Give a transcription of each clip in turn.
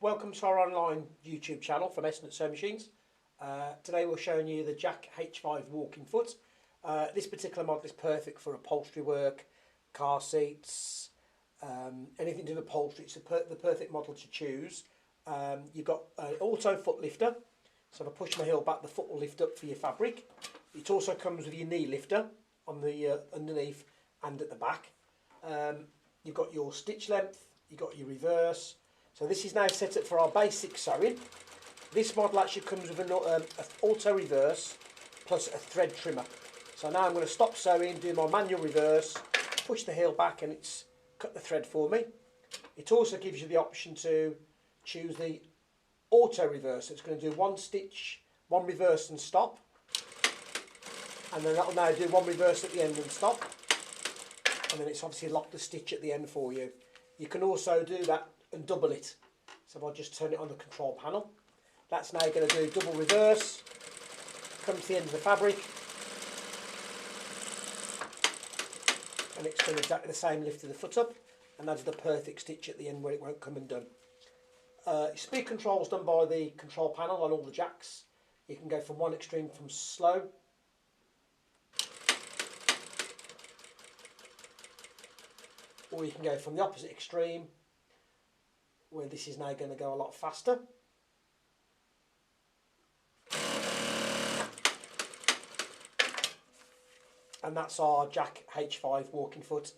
welcome to our online YouTube channel from Sewing Machines. Today we're showing you the Juck H5 walking foot. This particular model is perfect for upholstery work, car seats, anything to do with upholstery. It's the perfect model to choose. You've got an auto foot lifter, so if I push my heel back the foot will lift up for your fabric. It also comes with your knee lifter on the underneath and at the back. You've got your stitch length, you've got your reverse. So this is now set up for our basic sewing. This model actually comes with an auto reverse plus a thread trimmer. So now I'm going to stop sewing, do my manual reverse, push the heel back and it's cut the thread for me. It also gives you the option to choose the auto reverse. It's going to do one stitch, one reverse and stop. And then that will now do one reverse at the end and stop. And then it's obviously locked the stitch at the end for you. You can also do that and double it. So if I just turn it on the control panel, that's now going to do double reverse, come to the end of the fabric, and it's done exactly the same, lifted the foot up, and that's the perfect stitch at the end where it won't come undone. Speed control is done by the control panel on all the jacks. You can go from one extreme from slow, or you can go from the opposite extreme, where this is now going to go a lot faster. And that's our Juck H5 walking foot,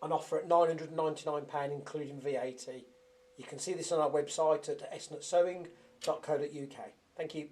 on offer at £999 including VAT. You can see this on our website at sewing.co.uk. Thank you.